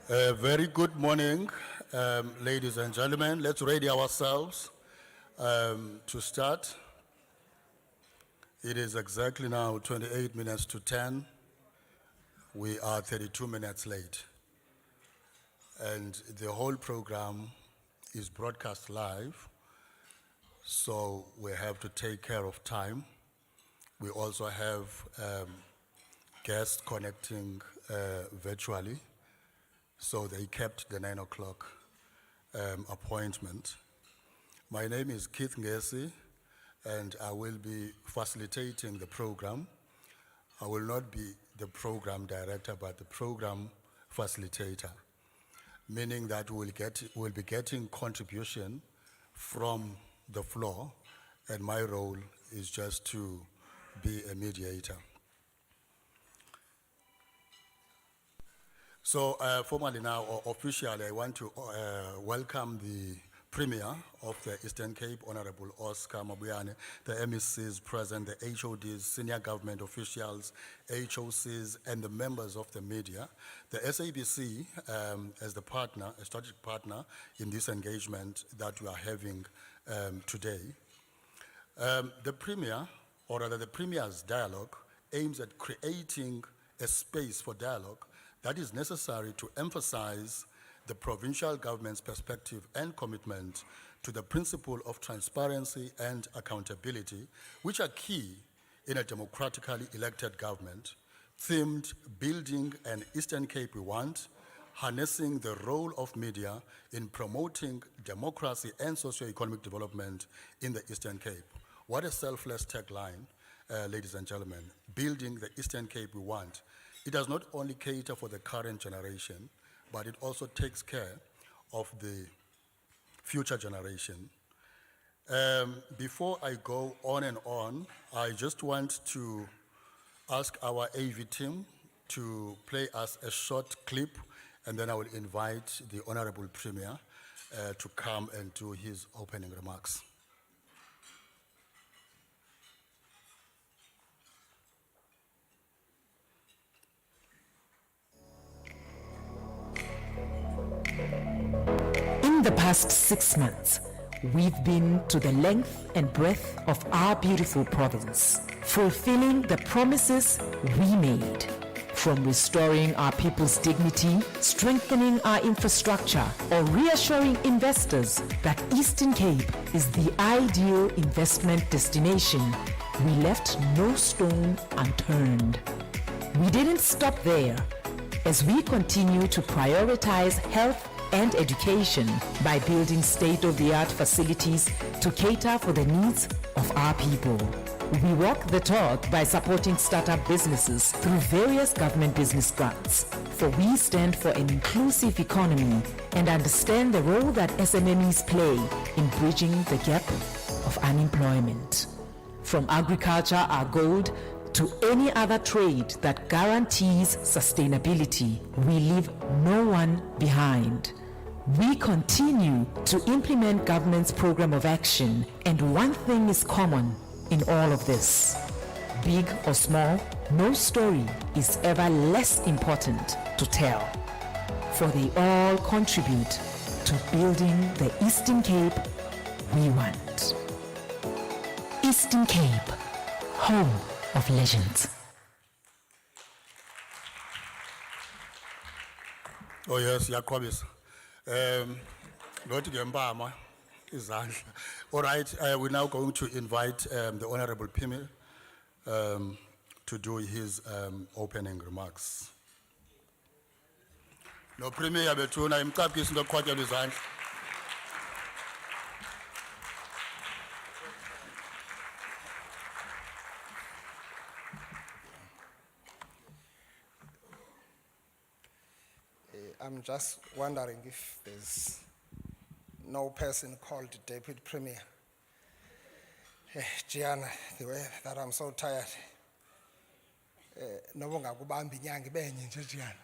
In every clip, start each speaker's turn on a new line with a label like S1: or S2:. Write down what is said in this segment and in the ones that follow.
S1: Very good morning, ladies and gentlemen. Let's ready ourselves to start. It is exactly now 28 minutes to 10. We are 32 minutes late. And the whole program is broadcast live, so we have to take care of time. We also have guests connecting virtually, so they kept the 9 o'clock appointment. My name is Keith Ngesi, and I will be facilitating the program. I will not be the program director, but the program facilitator, meaning that we'll be getting contribution from the floor, and my role is just to be a mediator. So formally now, or officially, I want to welcome the Premier of the Eastern Cape, Honorable Oscar Mabuyane, the MECs present, the HODs, senior government officials, HOCs, and the members of the media. The SABC as the partner, a strategic partner in this engagement that we are having today. The Premier, or rather the Premier's dialogue, aims at creating a space for dialogue that is necessary to emphasize the provincial government's perspective and commitment to the principle of transparency and accountability, which are key in a democratically elected government, themed Building an Eastern Cape We Want, harnessing the role of media in promoting democracy and socio-economic development in the Eastern Cape. What a selfless tagline, ladies and gentlemen. Building the Eastern Cape We Want. It does not only cater for the current generation, but it also takes care of the future generation. Before I go on and on, I just want to ask our AV team to play us a short clip, and then I will invite the Honorable Premier to come and do his opening remarks.
S2: In the past 6 months, we've been to the length and breadth of our beautiful province, fulfilling the promises we made. From restoring our people's dignity, strengthening our infrastructure, or reassuring investors that Eastern Cape is the ideal investment destination, we left no stone unturned. We didn't stop there, as we continue to prioritize health and education by building state-of-the-art facilities to cater for the needs of our people. We walk the talk by supporting startup businesses through various government business grants, for we stand for an inclusive economy and understand the role that SMMEs play in bridging the gap of unemployment. From agriculture, our gold, to any other trade that guarantees sustainability, we leave no one behind. We continue to implement government's program of action, and one thing is common in all of this. Big or small, no story is ever less important to tell, for they all contribute to building the Eastern Cape we want. Eastern Cape, home of legends.
S1: Oh yes, Yakobis. All right, we're now going to invite the Honorable Premier to do his opening remarks. No Premier betuna imqabhisa into qhwatyelwa izandla.
S3: I'm just wondering if there's no person called Deputy Premier. Gianna, the way that I'm so tired. No one got kubambi nyangi benye nje Gianna.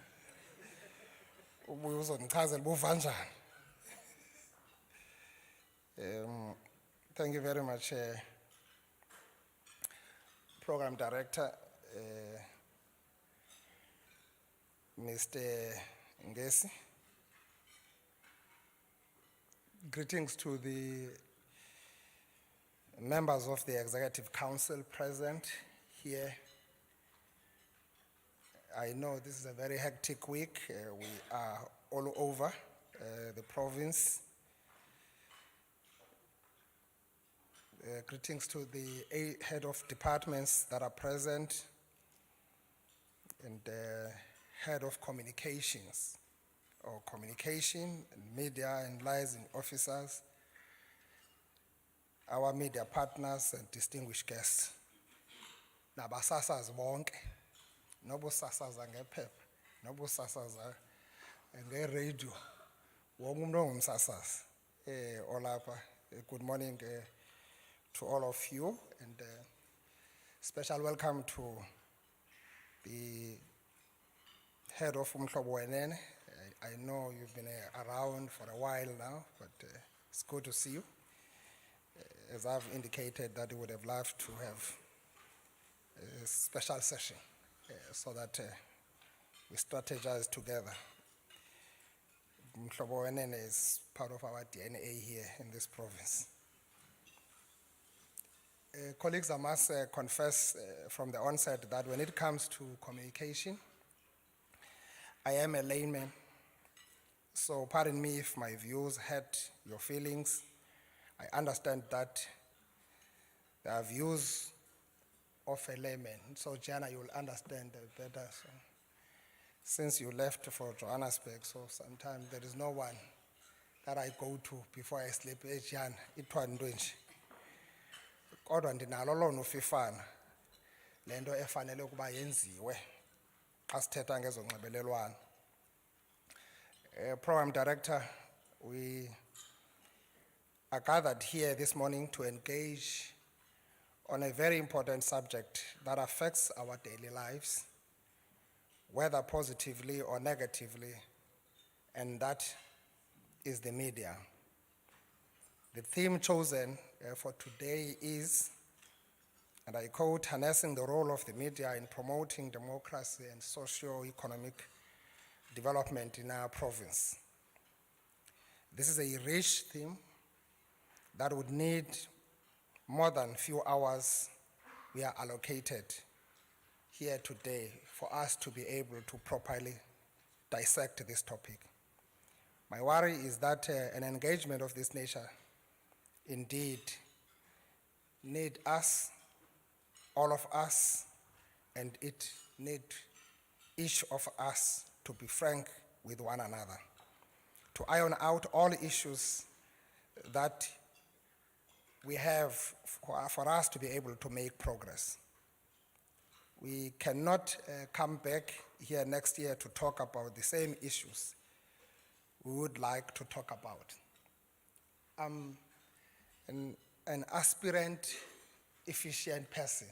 S3: Ubuye uzongichazela buva njani. Thank you very much, Program Director, Mr. Ngesi, Greetings to the members of the Executive Council present here. I know this is a very hectic week. We are all over the province. Greetings to the head of departments that are present and head of communications or communication and media and liaison officers, our media partners and distinguished guests. Nabasasazi bonke, nobusasaza ngephepha, nobusasaza nge-radio, wonke umuntu ongumsasazi olapha. Good morning to all of you, and special welcome to the head of Umhlobo Wenene. I know you've been around for a while now, but it's good to see you. As I've indicated that we would have loved to have a special session so that we strategize together. Umhlobo Wenene is part of our DNA here in this province. Colleagues, I must confess from the onset that when it comes to communication, I am a layman. So pardon me if my views hurt your feelings. I understand that there are views of a layman. So Jana, you'll understand better. So, since you left for Johannesburg, so sometimes there is no one that I go to before I sleep. Jana, itwandwenji. Kodwa ndinalo lona ufifana lento efanele ukuba yenziwe xa sithetha ngezonxibelelwano. Program Director, we are gathered here this morning to engage on a very important subject that affects our daily lives, whether positively or negatively, and that is the media. The theme chosen for today is, and I quote, harnessing the role of the media in promoting democracy and socio-economic development in our province. This is a rich theme that would need more than few hours we are allocated here today for us to be able to properly dissect this topic. My worry is that an engagement of this nature indeed need us, all of us, and it need each of us to be frank with one another, to iron out all issues that we have for us to be able to make progress. We cannot come back here next year to talk about the same issues we would like to talk about. I'm an aspirant, efficient person.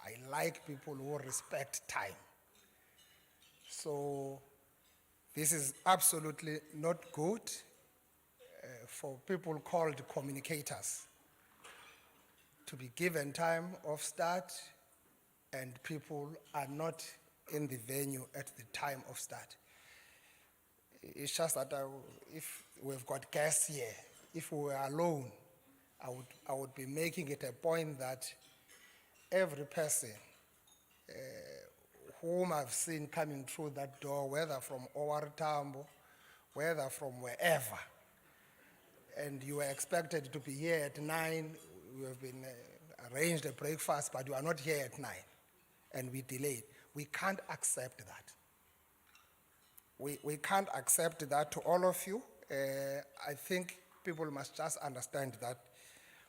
S3: I like people who respect time. So this is absolutely not good for people called communicators to be given time of start and people are not in the venue at the time of start. It's just that if we've got guests here, if we were alone, I would be making it a point that every person whom I've seen coming through that door, whether from Owar Tambo, whether from wherever, and you were expected to be here at 9, we have been arranged a breakfast, but you are not here at 9, and we delayed. We can't accept that. We can't accept that to all of you. I think people must just understand that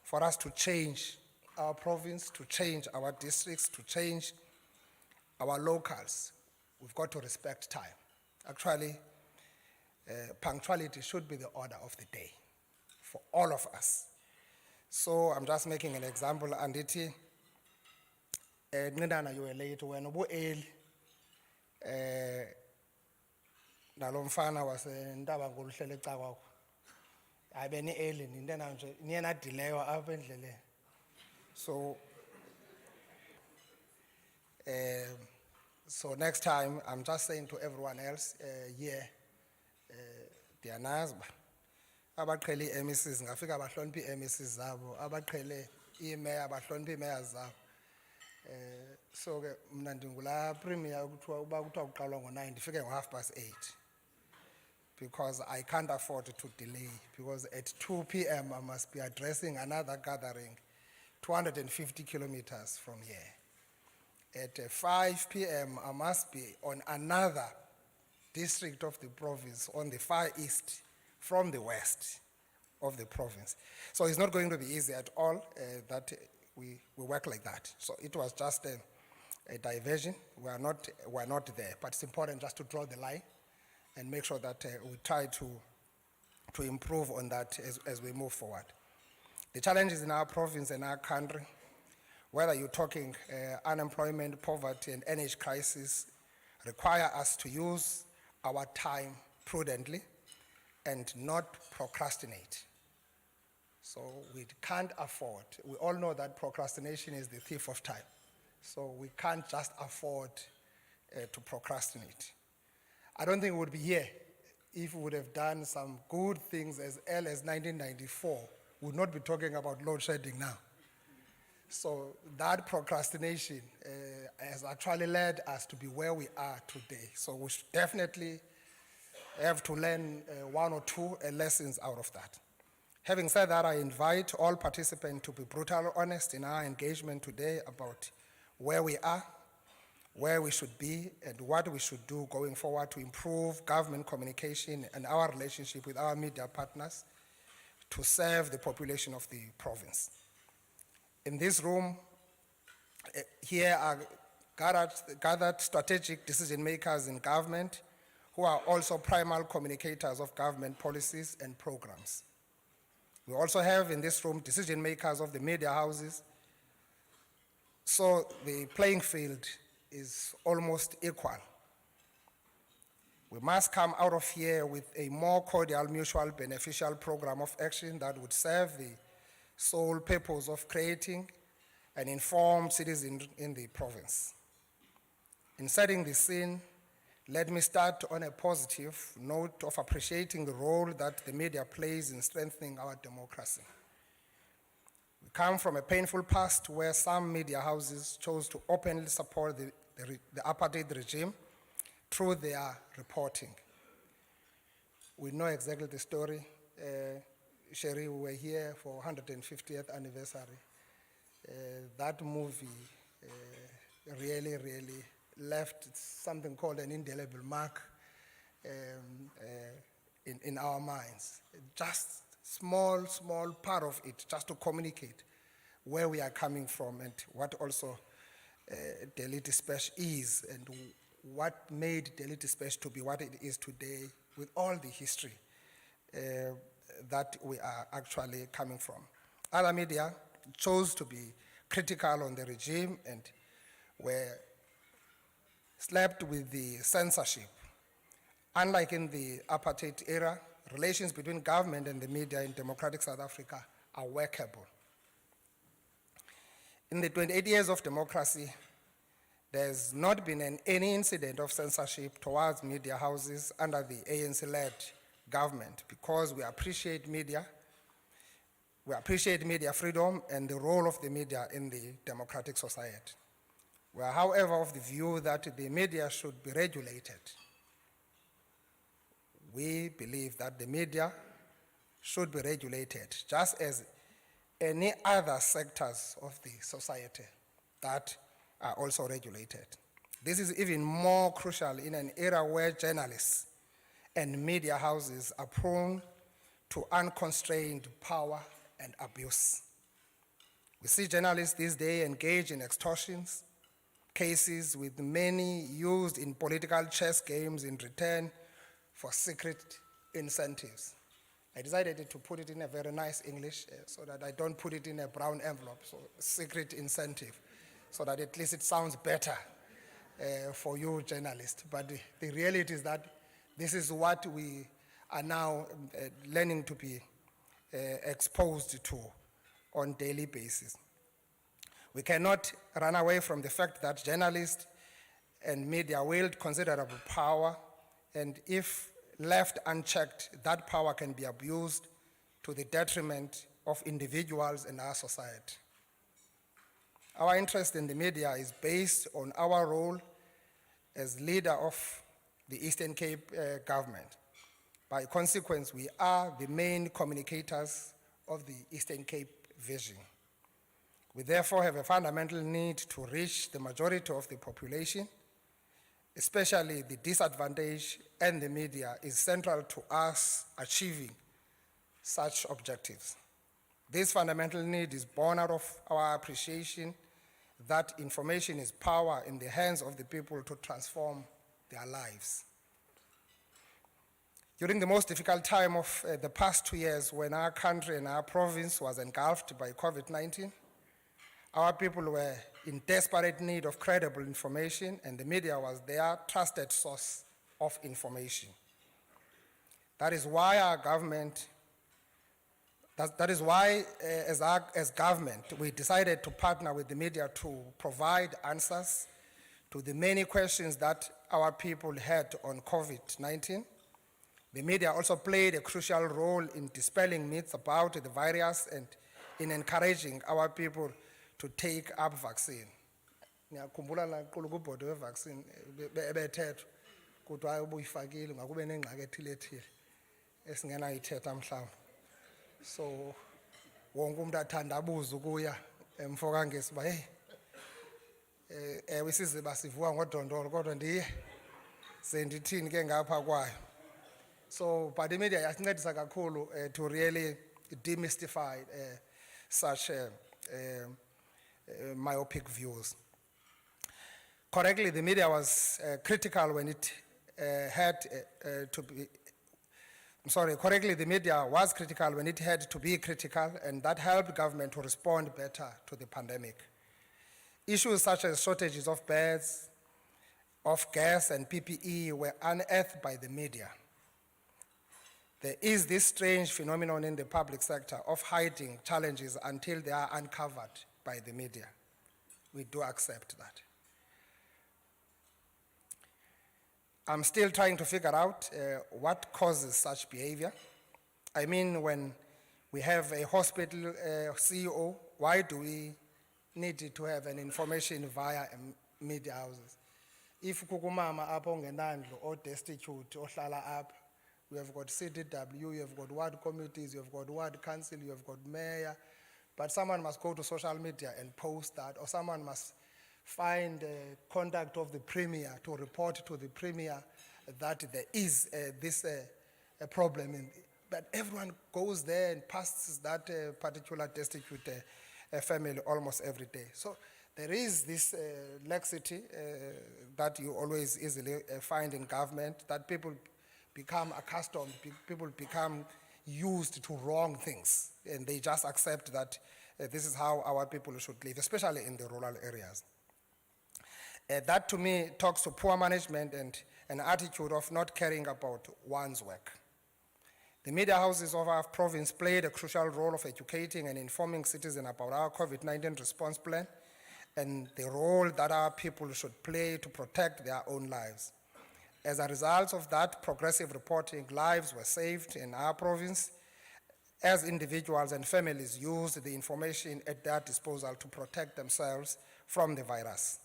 S3: for us to change our province, to change our districts, to change our locals, we've got to respect time. Actually, punctuality should be the order of the day for all of us. So I'm just making an example, and iti, Nindana, you were late when Obu early. Nalomfana was ndaba ngoluhlele eca kwakho. Ayibeni early nindena nje niyena delay apha endleleni. So next time, I'm just saying to everyone else here, Dianazba, abaqhele ii-MECs ngafika bahlonipha ii-MECs zabo, abaqhele ii-mayor bahlonipha ii-mayors zabo. So ke mna ndingulaa premier kuthiwa uba kuthiwa kuqalwa ngo-9 ndifike ngo8:30, because I can't afford to delay, because at 2 p.m. I must be addressing another gathering 250 kilometers from here. At 5 p.m. I must be on another district of the province on the far east from the west of the province. So it's not going to be easy at all that we work like that. So it was just a diversion. We're not there, but it's important just to draw the line and make sure that we try to improve on that as we move forward. The challenges in our province and our country, whether you're talking unemployment, poverty, and energy crisis, require us to use our time prudently and not procrastinate. So we can't afford, we all know that procrastination is the thief of time. So we can't just afford to procrastinate. I don't think we would be here if we would have done some good things as early as 1994. We would not be talking about load shedding now. So that procrastination has actually led us to be where we are today. So we should definitely have to learn one or two lessons out of that. Having said that, I invite all participants to be brutally honest in our engagement today about where we are, where we should be, and what we should do going forward to improve government communication and our relationship with our media partners to serve the population of the province. In this room, here are gathered strategic decision makers in government who are also primary communicators of government policies and programs. We also have in this room decision makers of the media houses. So the playing field is almost equal. We must come out of here with a more cordial, mutual, beneficial program of action that would serve the sole purpose of creating an informed citizen in the province. In setting the scene, let me start on a positive note of appreciating the role that the media plays in strengthening our democracy. We come from a painful past where some media houses chose to openly support the apartheid regime through their reporting. We know exactly the story. Sherry, we were here for 150th anniversary. That movie really left something called an indelible mark in our minds. Just small part of it, just to communicate where we are coming from and what also Delhi Dispatch is and what made Delhi Dispatch to be what it is today with all the history that we are actually coming from. Other media chose to be critical on the regime and were slapped with the censorship. Unlike in the apartheid era, relations between government and the media in democratic South Africa are workable. In the 28 years of democracy, there's not been any incident of censorship towards media houses under the ANC-led government because we appreciate media freedom and the role of the media in the democratic society. We are, however, of the view that the media should be regulated. We believe that the media should be regulated, just as any other sectors of the society that are also regulated. This is even more crucial in an era where journalists and media houses are prone to unconstrained power and abuse. We see journalists these days engage in extortions cases with many used in political chess games in return for secret incentives. I decided to put it in a very nice English so that I don't put it in a brown envelope, so secret incentive, so that at least it sounds better for you journalists. But the reality is that this is what we are now learning to be exposed to on a daily basis. We cannot run away from the fact that journalists and media wield considerable power, and if left unchecked, that power can be abused to the detriment of individuals in our society. Our interest in the media is based on our role as leader of the Eastern Cape government. By consequence, we are the main communicators of the Eastern Cape vision. We therefore have a fundamental need to reach the majority of the population, especially the disadvantaged, and the media is central to us achieving such objectives. This fundamental need is born out of our appreciation that information is power in the hands of the people to transform their lives. During the most difficult time of the past 2 years, when our country and our province was engulfed by COVID-19, our people were in desperate need of credible information, and the media was their trusted source of information. That is why our government, as government, we decided to partner with the media to provide answers to the many questions that our people had on COVID-19. The media also played a crucial role in dispelling myths about the virus and in encouraging our people to take up vaccine. Ngiyakhumbula naqulu kubhodi we-vaccine ebethethwa kodwa hayi ubuyifakile ngakube nengxaki ethile ethile esingenayithetha mhlawumbe. So wonke umuntu athandabuza ukuya emfokangesi ba ewe isiziba sivuka ngodondolo kodwa ndiye sendithini ke ngapha kwayo. So but the media yasincedisa kakhulu to really demystify such myopic views. Correctly, the media was critical when it had to be, correctly, the media was critical when it had to be critical, and that helped government to respond better to the pandemic. Issues such as shortages of beds, of gas and PPE were unearthed by the media. There is this strange phenomenon in the public sector of hiding challenges until they are uncovered by the media. We do accept that. I'm still trying to figure out what causes such behavior. I mean, when we have a hospital CEO, why do we need to have an information via media houses? If kukumama apho ngenandlo or destitute ohlala up, we have got CDW, you have got ward committees, you have got ward council, you have got mayor, but someone must go to social media and post that, or someone must find contact of the premier to report to the premier that there is this problem. But everyone goes there and passes that particular destitute family almost every day. So there is this laxity that you always easily find in government, that people become accustomed, people become used to wrong things, and they just accept that this is how our people should live, especially in the rural areas. That to me talks to poor management and an attitude of not caring about one's work. The media houses of our province played a crucial role of educating and informing citizens about our COVID-19 response plan and the role that our people should play to protect their own lives. As a result of that progressive reporting, lives were saved in our province as individuals and families used the information at their disposal to protect themselves from the virus.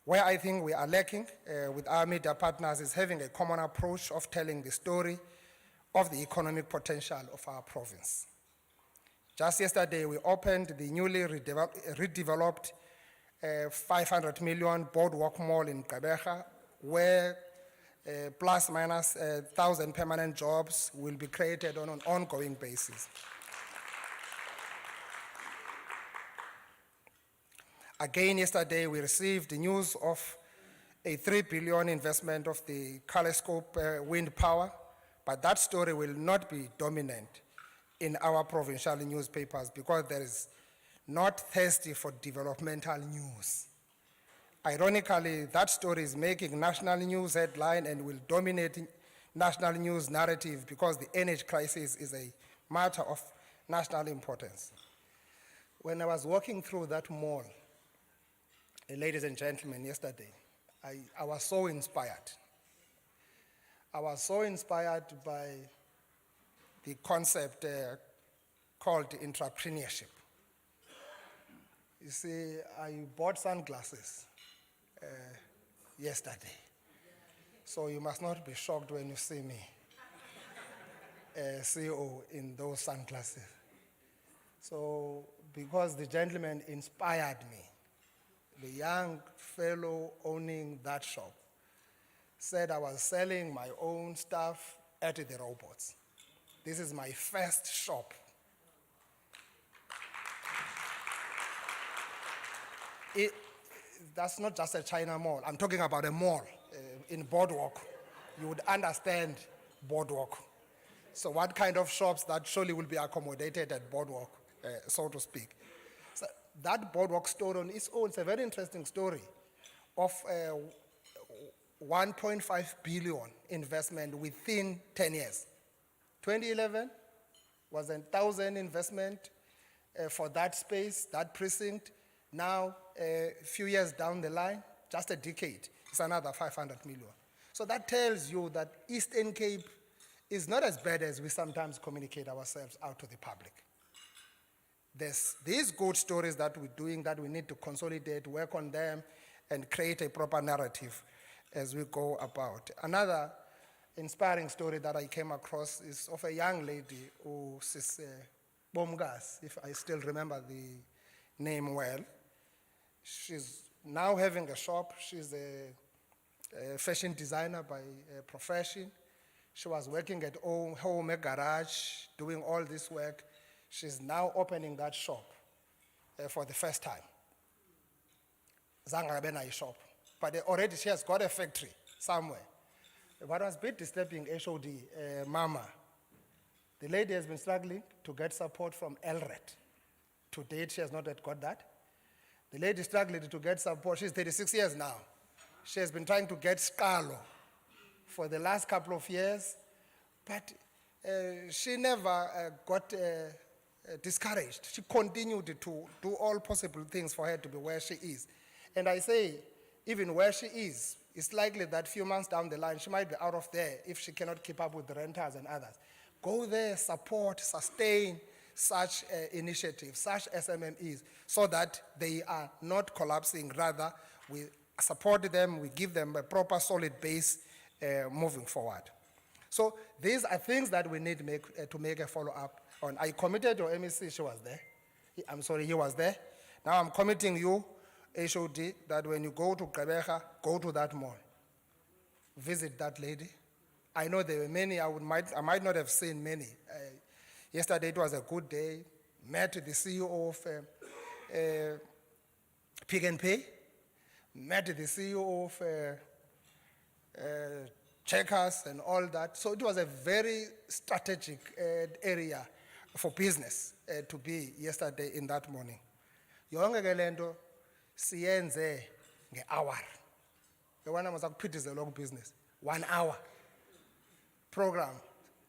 S3: Where I think we are lacking with our media partners is having a common approach of telling the story of the economic potential of our province. Just yesterday, we opened the newly redeveloped 500 million boardwalk mall in Gqeberha, where plus minus 1,000 permanent jobs will be created on an ongoing basis. Again, yesterday we received the news of a 3 billion investment of the Calescope wind power, but that story will not be dominant in our provincial newspapers because there is not thirsty for developmental news. Ironically, that story is making national news headline and will dominate national news narrative because the energy crisis is a matter of national importance. When I was walking through that mall, ladies and gentlemen, yesterday, I was so inspired. I was so inspired by the concept called entrepreneurship. You see, I bought sunglasses yesterday. So you must not be shocked when you see me, CEO, in those sunglasses. So, because the gentleman inspired me, the young fellow owning that shop said I was selling my own stuff at the robots. This is my first shop. That's not just a China mall. I'm talking about a mall in Boardwalk. You would understand Boardwalk. So what kind of shops that surely will be accommodated at Boardwalk, so to speak. So that Boardwalk store on its own, it's a very interesting story of 1.5 billion investment within 10 years. 2011 was 1,000 investment for that space, that precinct. Now, a few years down the line, just a decade, it's another 500 million. So that tells you that Eastern Cape is not as bad as we sometimes communicate ourselves out to the public. There's these good stories that we're doing that we need to consolidate, work on them, and create a proper narrative as we go about. Another inspiring story that I came across is of a young lady who is Bomgas, if I still remember the name well. She's now having a shop. She's a fashion designer by profession. She was working at home, a garage, doing all this work. She's now opening that shop for the first time. Zangabena shop. But already she has got a factory somewhere. What was a bit disturbing, HOD, Mama, the lady has been struggling to get support from LRET. To date, she has not yet got that. The lady struggled to get support. She's 36 years now. She has been trying to get Scalo for the last couple of years, but she never got discouraged. She continued to do all possible things for her to be where she is. And I say, even where she is, it's likely that a few months down the line, she might be out of there if she cannot keep up with the renters and others. Go there, support, sustain such initiatives, such SMMEs, so that they are not collapsing. Rather, we support them, we give them a proper solid base moving forward. So these are things that we need to make a follow-up on. I committed to MEC, she was there. He was there. Now I'm committing you, HOD, that when you go to Gqeberha, go to that mall. Visit that lady. I know there were many, I might not have seen many. Yesterday it was a good day. Met the CEO of Pick and Pay. Met the CEO of Checkers and all that. So it was a very strategic area for business to be yesterday in that morning. Yonke ke lento siyenze nge-hour. Yabona mase akuphithizela long business. 1 hour program.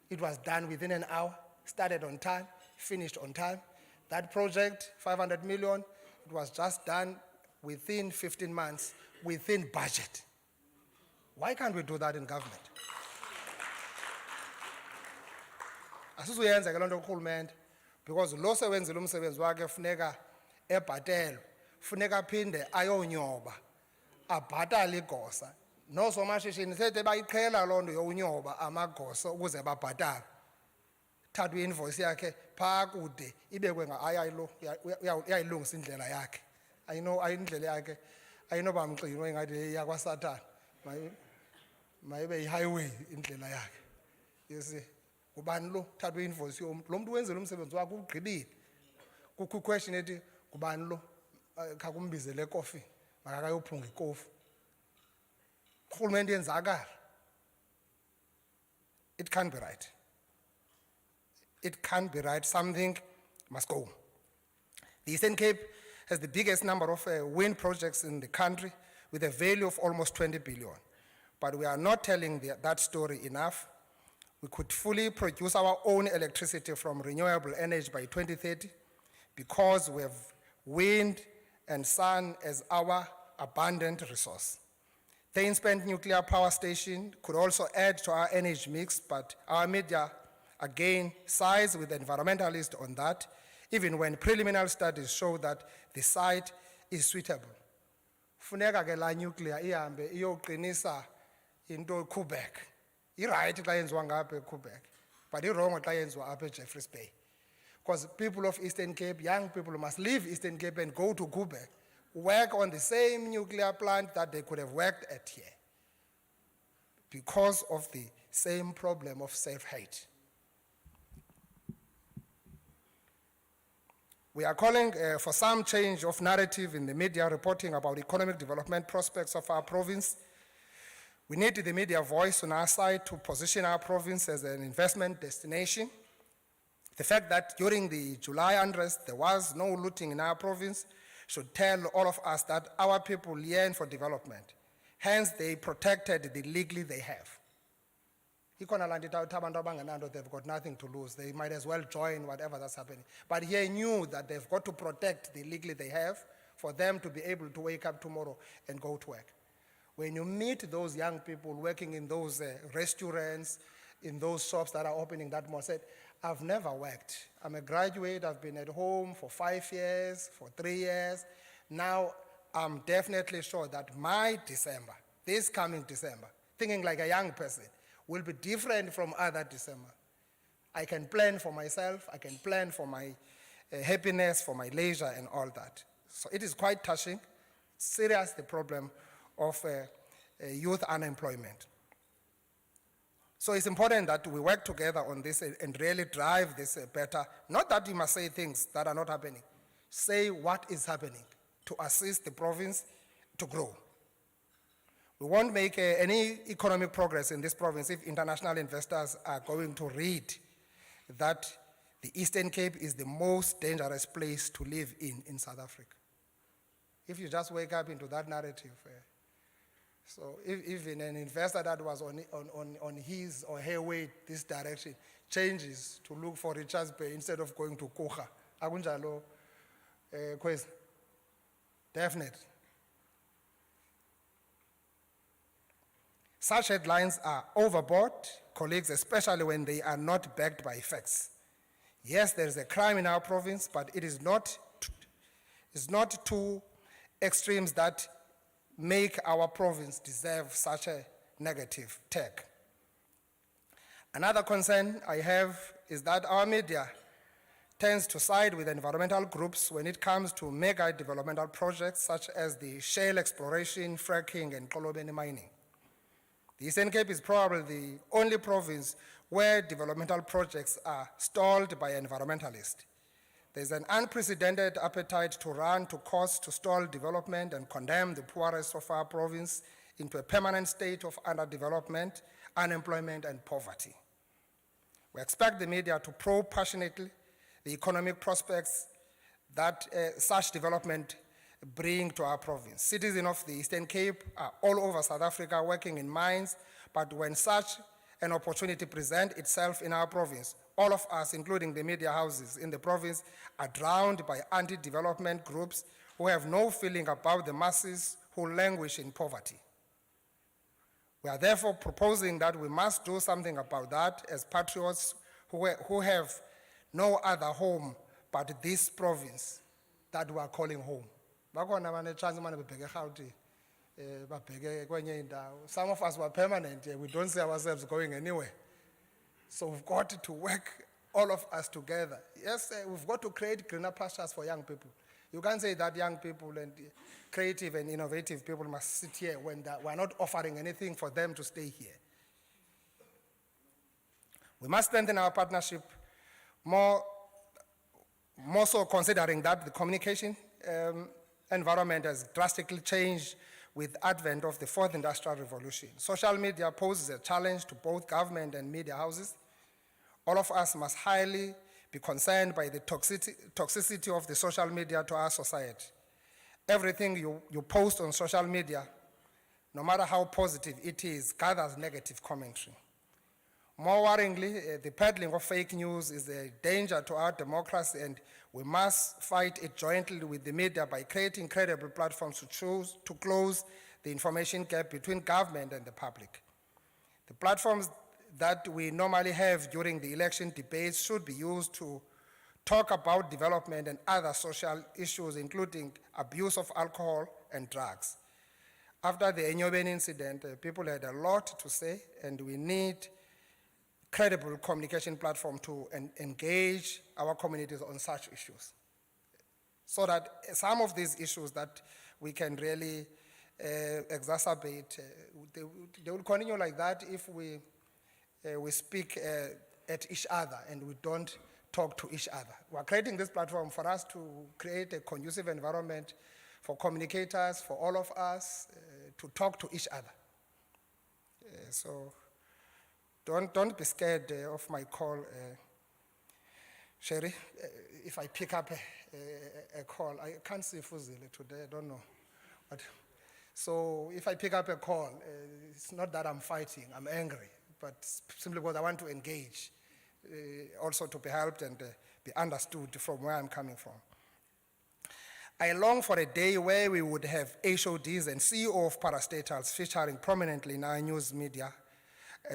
S3: It was done within an hour. Started on time, finished on time. That project, 500 million, it was just done within 15 months, within budget. Why can't we do that in government? Asisuyenza ke lonto kurhulumente because lo sewenzile umsebenzi wakhe funeka ebhatele, funeka aphinde ayonyoba, abhatale igosa. Nosomashishini sethe bayiqhela lonto yonyoba amagosa ukuze babhatale. Thathwe invoice yakhe phaa kude ibekwe ayayilo uyayilungisa indlela yakhe. Indlela yakhe ayinoba mxino engathi yakwaSathane. Mayibe yi-highway indlela yakhe. You see, kubani lo thathwe invoice yomntu lo mntu wenzela umsebenzi wakhe ugqibile. Kukho question ethi kubani lo khakumbizele ekofini makakayophunga ikofi. Urhulumente yenzakala. It can't be right. It can't be right. Something must go. The Eastern Cape has the biggest number of wind projects in the country with a value of almost 20 billion. But we are not telling that story enough. We could fully produce our own electricity from renewable energy by 2030 because we have wind and sun as our abundant resource. The Spent nuclear power station could also add to our energy mix, but our media again, sides with the environmentalists on that, even when preliminary studies show that the site is suitable. Funeka ke la nuclear ihambe iyoqinisa into Quebec. I-right xa yenziwa ngapha eQuebec, but i-wrong xa yenziwa apha eJeffreys Bay. Because people of Eastern Cape, young people must leave Eastern Cape and go to Quebec, work on the same nuclear plant that they could have worked at here, because of the same problem of self-hate. We are calling for some change of narrative in the media reporting about economic development prospects of our province. We need the media voice on our side to position our province as an investment destination. The fact that during the July unrest there was no looting in our province should tell all of us that our people yearn for development. Hence, they protected the legally they have. They've got nothing to lose. They might as well join whatever that's happening. But he knew that they've got to protect the legally they have for them to be able to wake up tomorrow and go to work. When you meet those young people working in those restaurants, in those shops that are opening that more, said, I've never worked. I'm a graduate, I've been at home for 5 years, for 3 years. Now, I'm definitely sure that my December, this coming December, thinking like a young person, will be different from other December. I can plan for myself, I can plan for my happiness, for my leisure and all that. So it is quite touching, serious the problem of youth unemployment. So it's important that we work together on this and really drive this better. Not that you must say things that are not happening. Say what is happening to assist the province to grow. We won't make any economic progress in this province if international investors are going to read that the Eastern Cape is the most dangerous place to live in South Africa. If you just wake up into that narrative, so if even an investor that was on his or her way this direction changes to look for Richards Bay instead of going to Kucha, akunjalo, Kwezi, definitely. Such headlines are overboard, colleagues, especially when they are not backed by facts. Yes, there is a crime in our province, but it is not two extremes that make our province deserve such a negative tag. Another concern I have is that our media tends to side with environmental groups when it comes to mega developmental projects such as the shale exploration, fracking, and Kolobeni mining. The Eastern Cape is probably the only province where developmental projects are stalled by environmentalists. There's an unprecedented appetite to run to cost to stall development and condemn the poorest of our province into a permanent state of underdevelopment, unemployment, and poverty. We expect the media to probe passionately the economic prospects that such development bring to our province. Citizens of the Eastern Cape are all over South Africa working in mines, but when such an opportunity presents itself in our province, all of us, including the media houses in the province, are drowned by anti-development groups who have no feeling about the masses who languish in poverty. We are therefore proposing that we must do something about that as patriots who have no other home but this province that we are calling home. Some of us were permanent here. We don't see ourselves going anywhere. So we've got to work, all of us together. Yes, we've got to create greener pastures for young people. You can't say that young people and creative and innovative people must sit here when we're not offering anything for them to stay here. We must strengthen our partnership more so considering that the communication environment has drastically changed with the advent of the fourth industrial revolution. Social media poses a challenge to both government and media houses. All of us must highly be concerned by the toxicity of the social media to our society. Everything you post on social media, no matter how positive it is, gathers negative commentary. More worryingly, the peddling of fake news is a danger to our democracy, and we must fight it jointly with the media by creating credible platforms to close the information gap between government and the public. The platforms that we normally have during the election debates should be used to talk about development and other social issues, including abuse of alcohol and drugs. After the Enyoben incident, people had a lot to say, and we need credible communication platform to engage our communities on such issues, so that some of these issues that we can really exacerbate, they will continue like that if we speak at each other and we don't talk to each other. We're creating this platform for us to create a conducive environment for communicators, for all of us, to talk to each other. So don't be scared of my call, Sherry. If I pick up a call, I can't see Fuzile today, I don't know. But, so if I pick up a call, it's not that I'm fighting, I'm angry, but simply because I want to engage, also to be helped and be understood from where I'm coming from. I long for a day where we would have HODs and CEO of parastatals featuring prominently in our news media,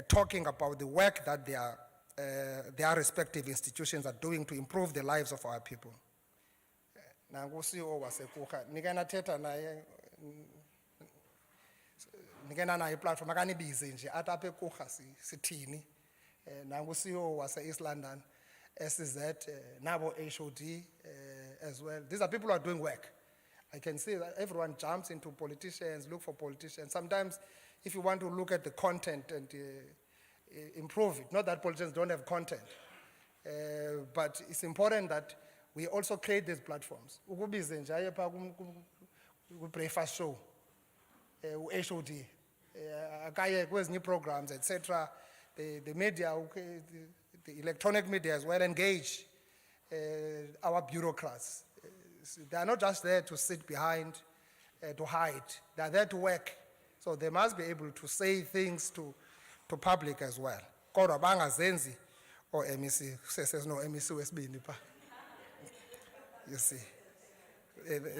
S3: talking about the work that their respective institutions are doing to improve the lives of our people. Nangu CEO wasekuka, nikanathetha naye, nikena naye platform akanibize nje athi apha ekuRha sithini. Nangu CEO wase East London, SZ, nabo HOD as well. These are people who are doing work. I can see that everyone jumps into politicians, look for politicians. Sometimes if you want to look at the content and improve it, not that politicians don't have content, but it's important that we also create these platforms. Ukubize nje aye pha ku-breakfast show, HOD, akaye kwezinye programs, etc. The media, okay, the electronic media as well, engage our bureaucrats. They are not just there to sit behind, to hide. They are there to work. So they must be able to say things to public as well. Kodwa bangazenzi or MEC, says no MEC wesibini pa. You see,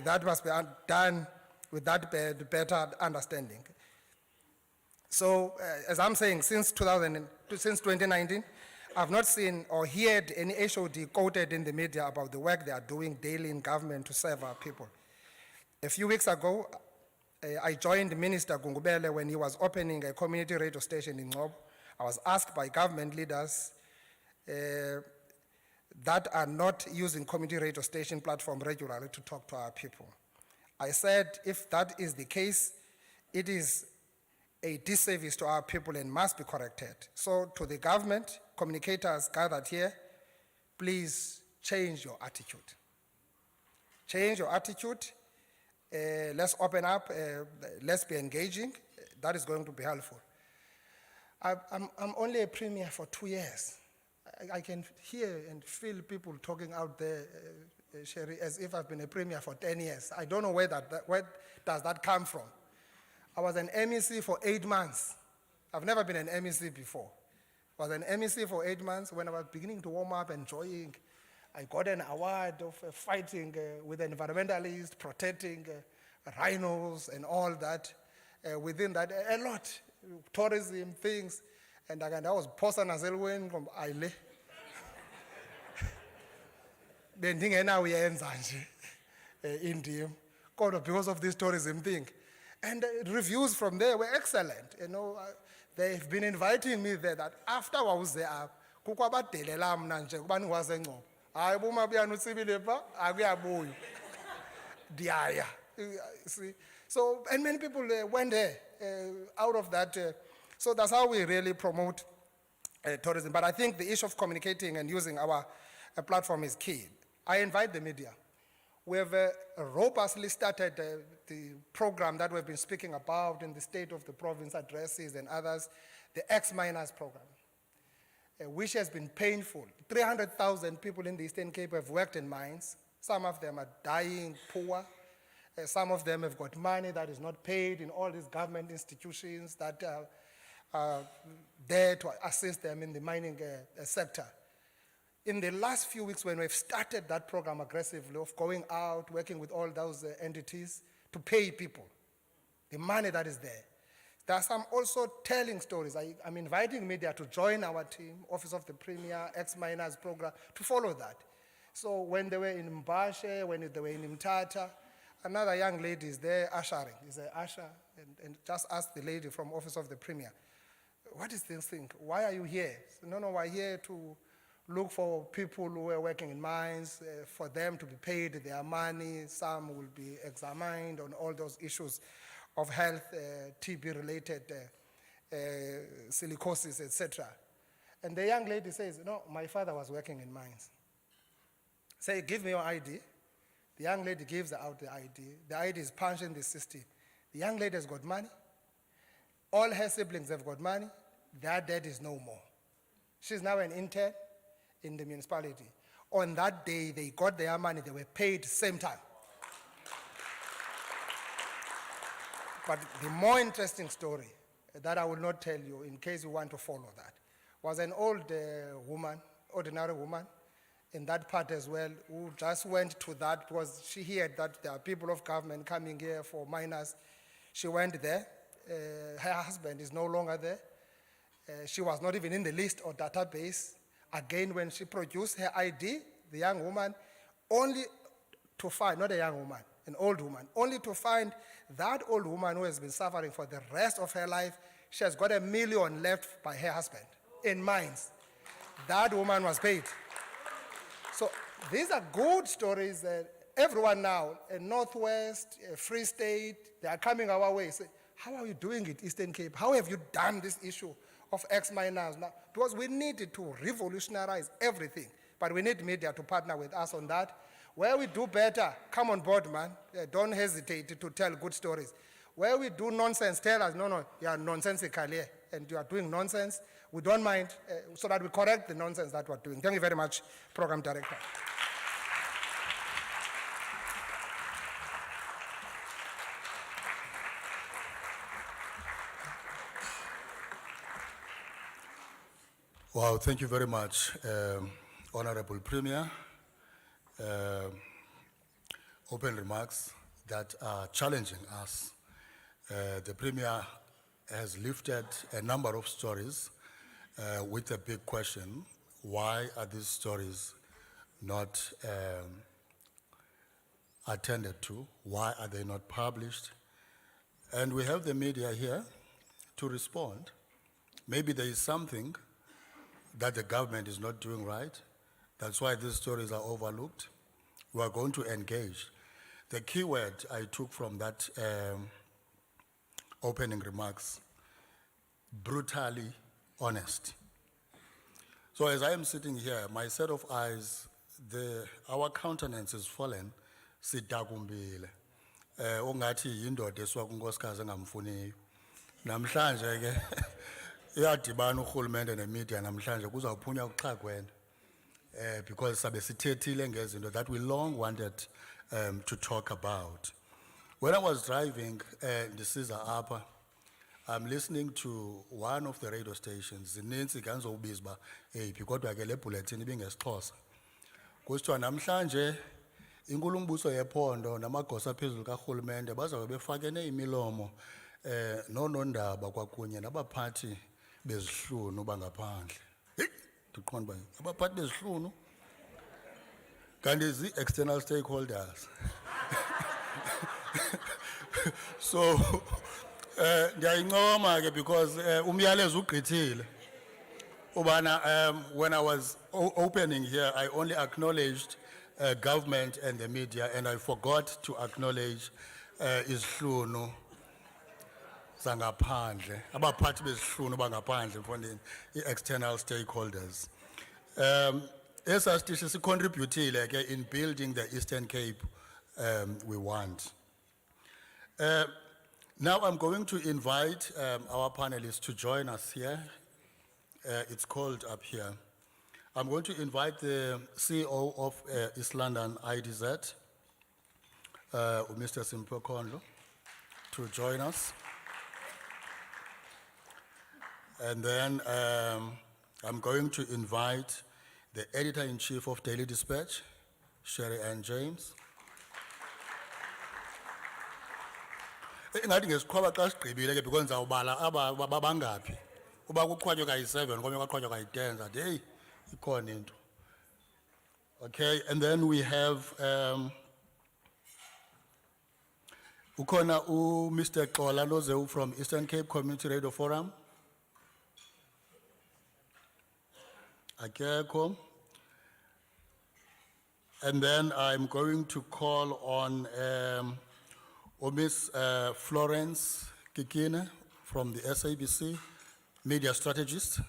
S3: that must be done with that better understanding. So, as I'm saying, since 2019, I've not seen or heard any HOD quoted in the media about the work they are doing daily in government to serve our people. A few weeks ago, I joined Minister Gungubele when he was opening a community radio station in Ngob. I was asked by government leaders that are not using community radio station platform regularly to talk to our people. I said, if that is the case, it is a disservice to our people and must be corrected. So to the government, communicators gathered here, please change your attitude. Change your attitude. Let's open up, let's be engaging. That is going to be helpful. I'm only a premier for 2 years. I can hear and feel people talking out there, Sherry, as if I've been a premier for 10 years. I don't know where does that come from. I was an MEC for 8 months. I've never been an MEC before. I was an MEC for 8 months. When I was beginning to warm up, enjoying, I got an award of fighting with environmentalists, protecting rhinos and all that. Within that, a lot, tourism, things. And I was Posa Nazelwen from Aile. Bendingena uyenza nje India, because of this tourism thing. And reviews from there were excellent. You know, they've been inviting me there that after I was there, kukho abadelela mna nje kuba ningaze Ngoba. Hayi buma buyana utsibile pha, akuyabuya. Diyaya. See. So, and many people went there out of that. So that's how we really promote tourism. But I think the issue of communicating and using our platform is key. I invite the media. We have robustly started the program that we've been speaking about in the State of the Province addresses and others, the X-Miners program, which has been painful. 300,000 people in the Eastern Cape have worked in mines. Some of them are dying poor. Some of them have got money that is not paid in all these government institutions that are there to assist them in the mining sector. In the last few weeks, when we've started that program aggressively of going out, working with all those entities to pay people, the money that is there, There are some also telling stories. I'm inviting media to join our team, Office of the Premier, X-Miners program, to follow that. So when they were in Mbashe, when they were in Mtata, another young lady is there ushering. Is an usher, and just ask the lady from Office of the Premier, what is this thing? Why are you here? So, no, we're here to look for people who are working in mines, for them to be paid their money. Some will be examined on all those issues of health, TB-related silicosis, etc. And the young lady says, no, my father was working in mines. Say, give me your ID. The young lady gives out the ID. The ID is punched in the system. The young lady has got money. All her siblings have got money. Their dad is no more. She's now an intern in the municipality. On that day, they got their money. They were paid same time. But the more interesting story that I will not tell you in case you want to follow that was an old woman, ordinary woman, in that part as well, who just went to that because she heard that there are people of government coming here for miners. She went there. Her husband is no longer there. She was not even in the list or database. Again, when she produced her ID, the young woman, only to find, not a young woman, an old woman, only to find that old woman who has been suffering for the rest of her life, she has got $1 million left by her husband in mines. That woman was paid. So these are good stories that everyone now, in Northwest, Free State, they are coming our way. Say, how are you doing it, Eastern Cape? How have you done this issue of ex-miners now? Because we needed to revolutionize everything, but we need media to partner with us on that. Where we do better, come on board, man. Don't hesitate to tell good stories. Where we do nonsense, tell us, no, you are nonsensical here, and you are doing nonsense. We don't mind, so that we correct the nonsense that we're doing. Thank you very much, Program Director.
S1: Wow, thank you very much, Honorable Premier. Open remarks that are challenging us. The Premier has lifted a number of stories with a big question: why are these stories not attended to? Why are they not published? And we have the media here to respond. Maybe there is something that the government is not doing right. That's why these stories are overlooked. We are going to engage. The key word I took from that opening remarks, brutally honest. So as I am sitting here, my set of eyes, our countenance is fallen, sidakumbile. Ongathi yindoda eswa kunkosikazi engamfuniyo. Namhlanje ke iyadibana urhulumente nemedia namhlanje kuzawuphunywa uxhagwena. Because sabe sithethile ngezinto that we long wanted to talk about. When I was driving ndisiza apha, I'm listening to one of the radio stations. Zinintsi kanzobiza ba eyiphi kodwa ke le bulletin ibingesixhosa. Kusithiwa namhlanje inkulumbuso yephondo namagosa phezulu karhulumente bazawube befakene imilomo nonondaba kwakunye nabaphathi bezihlunu bangaphandle. Ndiqonda uba abaphathi bezihlunu kanti zi-external stakeholders. So ndiyayincoma ke because umyalezo ugqithile. Ubana when I was opening here, I only acknowledged government and the media, and I forgot to acknowledge izihlunu zangaphandle, abaphathi bezihlunu bangaphandle mfondini, external stakeholders. Esasitishi sicontributile ke in building the Eastern Cape we want. Now I'm going to invite our panelists to join us here. It's cold up here. I'm going to invite the CEO of East London IDZ, Mr. Simpho Kondlo, to join us. And then I'm going to invite the Editor-in-Chief of Daily Dispatch, Sherry Ann James. Ingathi ngesiqhwaba xa sigqibile ke because ndizawubala aba bangaphi. Uba kuqhwatywa kayi-7 komnye kwaqhwatywa kayi-10 zathi hey ikhona into. Okay, and then we have ukhona Mr. Xola Lozewu from Eastern Cape Community Radio Forum. Akekho. And then I'm going to call on Miss Florence Kikine from the SABC, media strategist.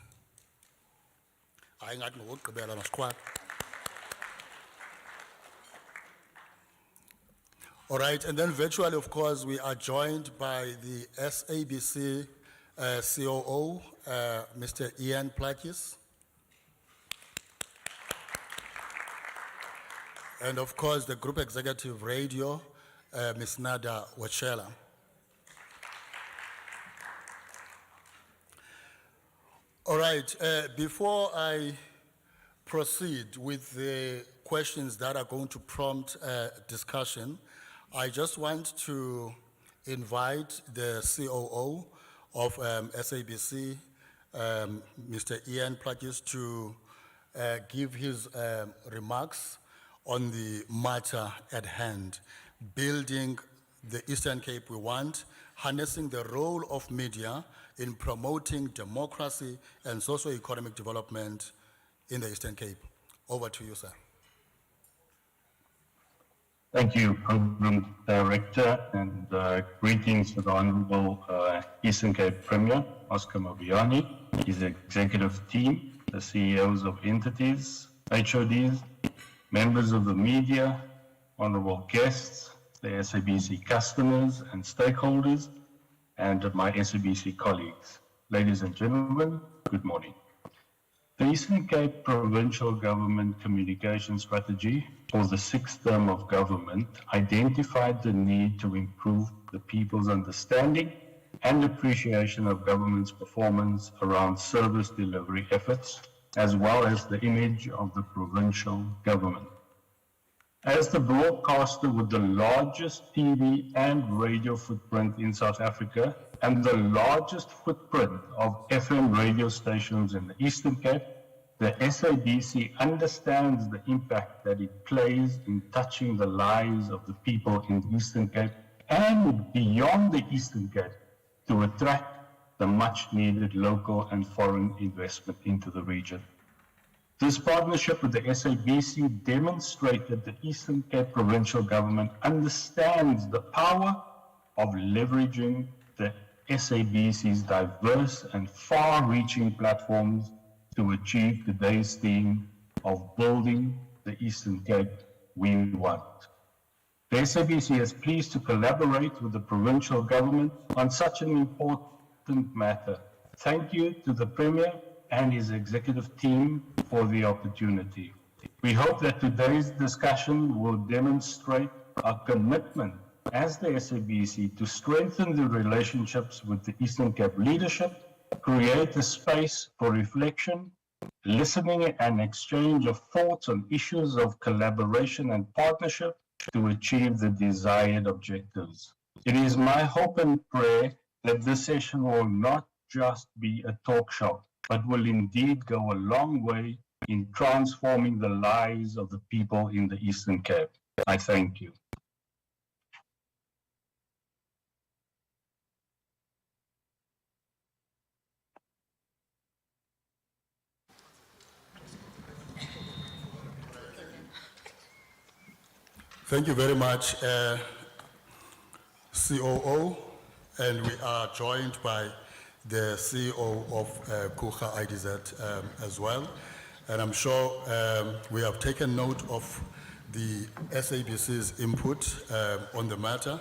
S1: Hayi ngathi ngokugqibela masiqhwabe. All right, and then virtually, of course, we are joined by the SABC COO, Mr. Ian Plakis. And of course, the Group Executive Radio, Ms. Nada Wachela. All right, before I proceed with the questions that are going to prompt discussion, I just want to invite the COO of SABC, Mr. Ian Plakis, to give his remarks on the matter at hand, building the Eastern Cape we want, harnessing the role of media in promoting democracy and socio-economic development in the Eastern Cape. Over to you, sir.
S4: Thank you, Program Director, and greetings to the Honorable Eastern Cape Premier, Oscar Mabiani, his executive team, the CEOs of entities, HODs, members of the media, honorable guests, the SABC customers and stakeholders, and my SABC colleagues. Ladies and gentlemen, good morning. The Eastern Cape Provincial Government Communication Strategy for the 6th term of government identified the need to improve the people's understanding and appreciation of government's performance around service delivery efforts, as well as the image of the provincial government. As the broadcaster with the largest TV and radio footprint in South Africa and the largest footprint of FM radio stations in the Eastern Cape, the SABC understands the impact that it plays in touching the lives of the people in the Eastern Cape and beyond the Eastern Cape to attract the much-needed local and foreign investment into the region. This partnership with the SABC demonstrated the Eastern Cape Provincial Government understands the power of leveraging the SABC's diverse and far-reaching platforms to achieve today's theme of building the Eastern Cape we want. The SABC is pleased to collaborate with the provincial government on such an important matter. Thank you to the Premier and his executive team for the opportunity. We hope that today's discussion will demonstrate our commitment as the SABC to strengthen the relationships with the Eastern Cape leadership, create a space for reflection, listening and exchange of thoughts on issues of collaboration and partnership to achieve the desired objectives. It is my hope and prayer that this session will not just be a talk show, but will indeed go a long way in transforming the lives of the people in the Eastern Cape. I thank you.
S1: Thank you very much, COO, and we are joined by the CEO of Kucha IDZ as well. And I'm sure we have taken note of the SABC's input on the matter.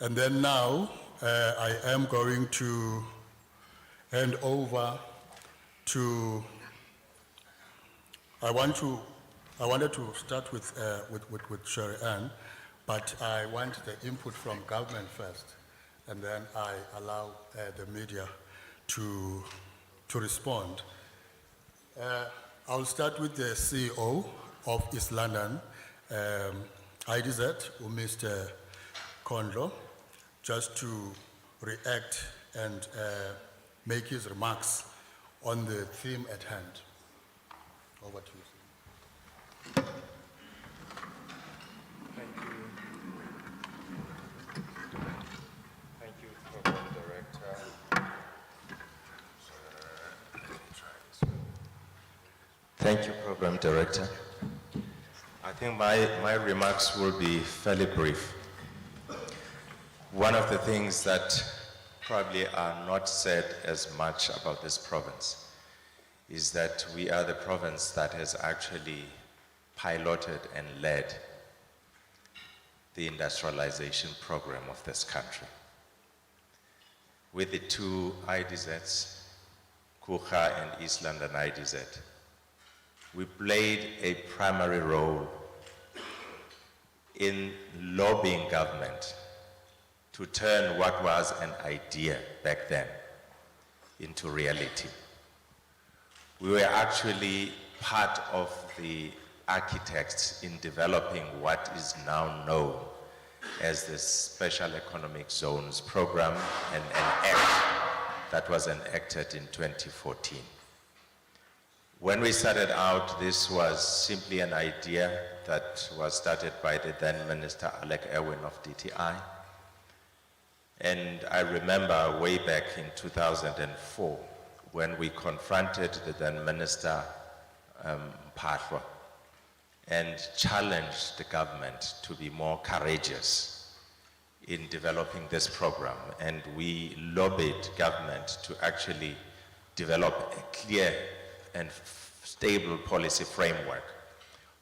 S1: And then now I am going to hand over to, I wanted to start with Sherry Ann, but I want the input from government first, and then I allow the media to respond. I'll start with the CEO of East London IDZ, Mr. Kondlo, just to react and make his remarks on the theme at hand. Over to you, sir.
S5: Thank you, Program Director. Thank you, Program Director. I think my remarks will be fairly brief. One of the things that probably are not said as much about this province is that we are the province that has actually piloted and led the industrialization program of this country. With the two IDZs, Kucha and East London IDZ, we played a primary role in lobbying government to turn what was an idea back then into reality. We were actually part of the architects in developing what is now known as the Special Economic Zones Program and an act that was enacted in 2014. When we started out, this was simply an idea that was started by the then Minister Alec Erwin of DTI. And I remember way back in 2004, when we confronted the then Minister Patwa and challenged the government to be more courageous in developing this program. And we lobbied government to actually develop a clear and stable policy framework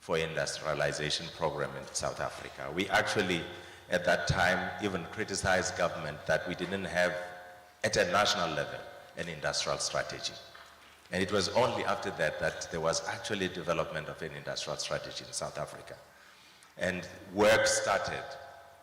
S5: for industrialization program in South Africa. We actually, at that time, even criticized government that we didn't have, at a national level, an industrial strategy. And it was only after that that there was actually development of an industrial strategy in South Africa. And work started